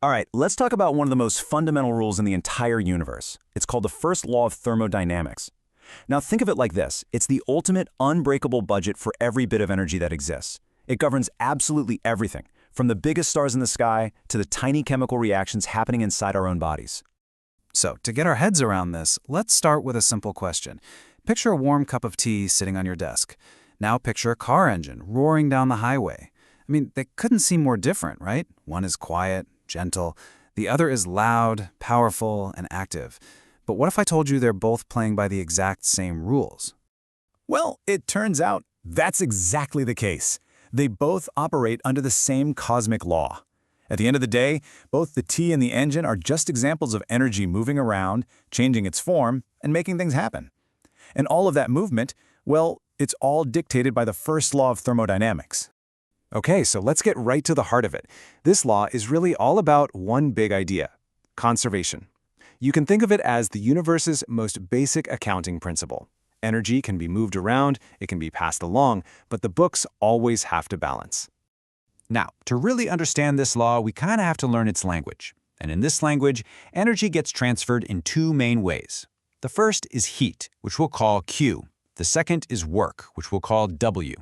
All right, let's talk about one of the most fundamental rules in the entire universe. It's called the first law of thermodynamics. Now think of it like this. It's the ultimate unbreakable budget for every bit of energy that exists. It governs absolutely everything, from the biggest stars in the sky to the tiny chemical reactions happening inside our own bodies. So, to get our heads around this, let's start with a simple question. Picture a warm cup of tea sitting on your desk. Now picture a car engine roaring down the highway. I mean, they couldn't seem more different, right? One is quiet, gentle. The other is loud, powerful, and active. But what if I told you they're both playing by the exact same rules? Well, it turns out that's exactly the case. They both operate under the same cosmic law. At the end of the day, both the tea and the engine are just examples of energy moving around, changing its form, and making things happen. And all of that movement, well, it's all dictated by the first law of thermodynamics. Okay, so let's get right to the heart of it. This law is really all about one big idea: conservation. You can think of it as the universe's most basic accounting principle. Energy can be moved around, it can be passed along, but the books always have to balance. Now, to really understand this law, we kind of have to learn its language. And in this language, energy gets transferred in two main ways. The first is heat, which we'll call Q. The second is work, which we'll call W.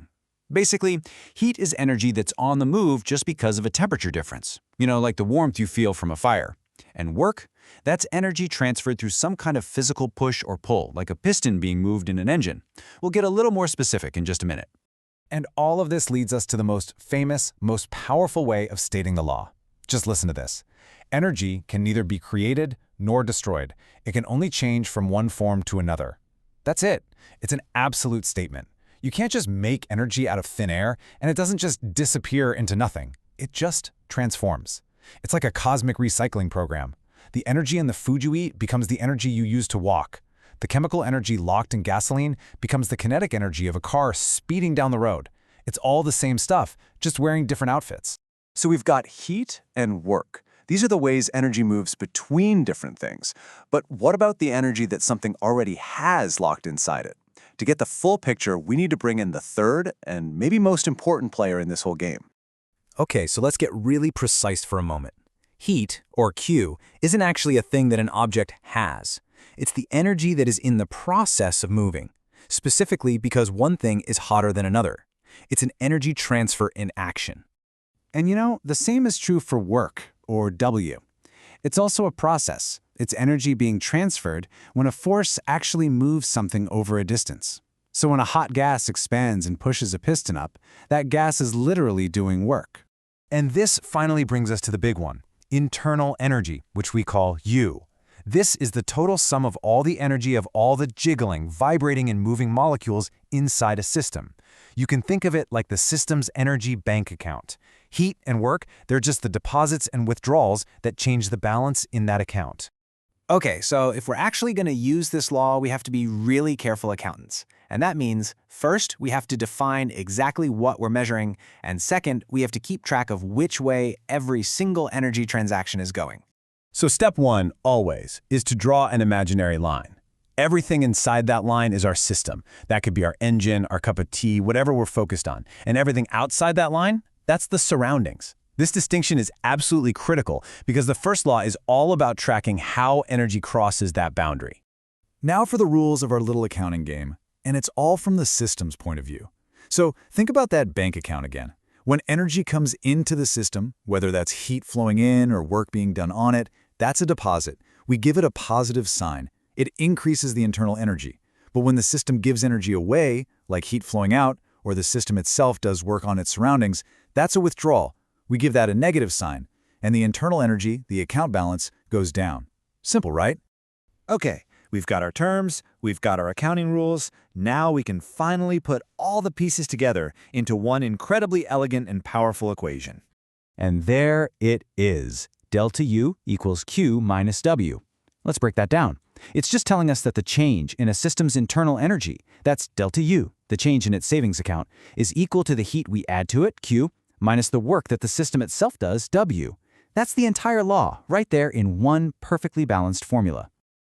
Basically, heat is energy that's on the move just because of a temperature difference. You know, like the warmth you feel from a fire. And work? That's energy transferred through some kind of physical push or pull, like a piston being moved in an engine. We'll get a little more specific in just a minute. And all of this leads us to the most famous, most powerful way of stating the law. Just listen to this. Energy can neither be created nor destroyed. It can only change from one form to another. That's it. It's an absolute statement. You can't just make energy out of thin air, and it doesn't just disappear into nothing. It just transforms. It's like a cosmic recycling program. The energy in the food you eat becomes the energy you use to walk. The chemical energy locked in gasoline becomes the kinetic energy of a car speeding down the road. It's all the same stuff, just wearing different outfits. So we've got heat and work. These are the ways energy moves between different things. But what about the energy that something already has locked inside it? To get the full picture, we need to bring in the third and maybe most important player in this whole game. Okay, so let's get really precise for a moment. Heat, or Q, isn't actually a thing that an object has. It's the energy that is in the process of moving, specifically because one thing is hotter than another. It's an energy transfer in action. And you know, the same is true for work, or W. It's also a process. It's energy being transferred when a force actually moves something over a distance. So when a hot gas expands and pushes a piston up, that gas is literally doing work. And this finally brings us to the big one, internal energy, which we call U. This is the total sum of all the energy of all the jiggling, vibrating, and moving molecules inside a system. You can think of it like the system's energy bank account. Heat and work, they're just the deposits and withdrawals that change the balance in that account. Okay, so if we're actually going to use this law, we have to be really careful accountants. And that means, first, we have to define exactly what we're measuring, and second, we have to keep track of which way every single energy transaction is going. So step one, always, is to draw an imaginary line. Everything inside that line is our system. That could be our engine, our cup of tea, whatever we're focused on. And everything outside that line, that's the surroundings. This distinction is absolutely critical because the first law is all about tracking how energy crosses that boundary. Now for the rules of our little accounting game, and it's all from the system's point of view. So think about that bank account again. When energy comes into the system, whether that's heat flowing in or work being done on it, that's a deposit. We give it a positive sign. It increases the internal energy. But when the system gives energy away, like heat flowing out, or the system itself does work on its surroundings, that's a withdrawal. We give that a negative sign, and the internal energy, the account balance, goes down. Simple, right? Okay, we've got our terms, we've got our accounting rules. Now we can finally put all the pieces together into one incredibly elegant and powerful equation. And there it is. Delta U equals Q minus W. Let's break that down. It's just telling us that the change in a system's internal energy, that's delta U, the change in its savings account, is equal to the heat we add to it, Q, minus the work that the system itself does, W. That's the entire law, right there in one perfectly balanced formula.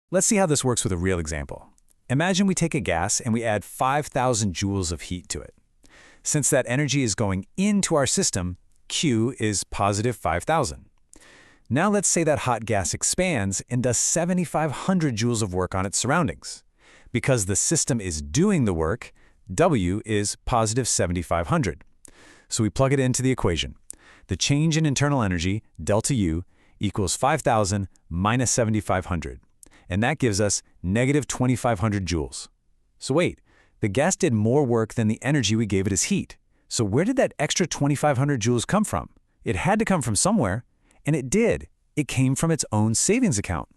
Let's see how this works with a real example. Imagine we take a gas and we add 5,000 joules of heat to it. Since that energy is going into our system, Q is positive 5,000. Now let's say that hot gas expands and does 7,500 joules of work on its surroundings. Because the system is doing the work, W is positive 7,500. So we plug it into the equation. The change in internal energy, delta U, equals 5,000 minus 7,500. And that gives us negative 2,500 joules. So wait, the gas did more work than the energy we gave it as heat. So where did that extra 2,500 joules come from? It had to come from somewhere, and it did. It came from its own savings account.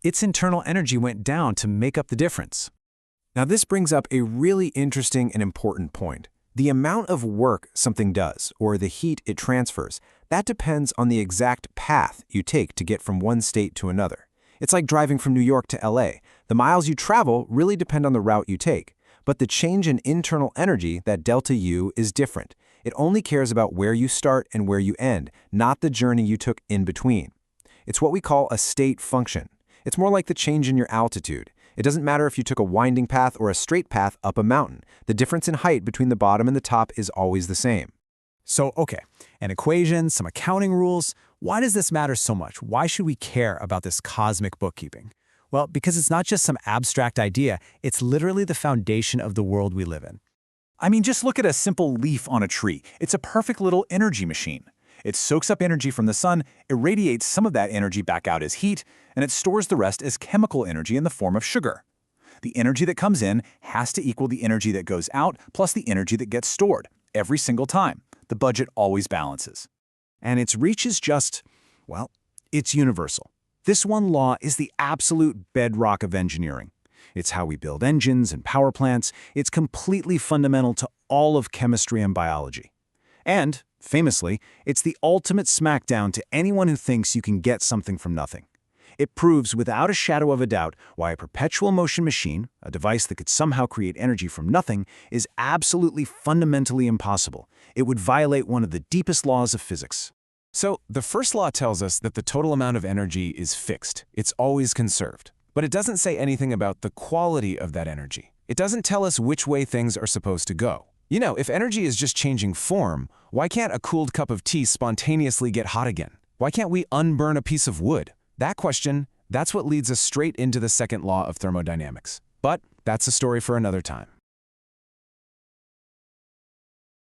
Its internal energy went down to make up the difference. Now this brings up a really interesting and important point. The amount of work something does, or the heat it transfers, that depends on the exact path you take to get from one state to another. It's like driving from New York to LA. The miles you travel really depend on the route you take. But the change in internal energy, that delta U, is different. It only cares about where you start and where you end, not the journey you took in between. It's what we call a state function. It's more like the change in your altitude. It doesn't matter if you took a winding path or a straight path up a mountain. The difference in height between the bottom and the top is always the same. So, okay, an equation, some accounting rules. Why does this matter so much? Why should we care about this cosmic bookkeeping? Well, because it's not just some abstract idea, it's literally the foundation of the world we live in. I mean, just look at a simple leaf on a tree. It's a perfect little energy machine. It soaks up energy from the sun, irradiates some of that energy back out as heat, and it stores the rest as chemical energy in the form of sugar. The energy that comes in has to equal the energy that goes out plus the energy that gets stored, every single time. The budget always balances. And its reach is just, well, it's universal. This one law is the absolute bedrock of engineering. It's how we build engines and power plants. It's completely fundamental to all of chemistry and biology. And, famously, it's the ultimate smackdown to anyone who thinks you can get something from nothing. It proves without a shadow of a doubt why a perpetual motion machine, a device that could somehow create energy from nothing, is absolutely fundamentally impossible. It would violate one of the deepest laws of physics. So the first law tells us that the total amount of energy is fixed. It's always conserved. But it doesn't say anything about the quality of that energy. It doesn't tell us which way things are supposed to go. You know, if energy is just changing form, why can't a cooled cup of tea spontaneously get hot again? Why can't we unburn a piece of wood? That question, that's what leads us straight into the second law of thermodynamics. But that's a story for another time.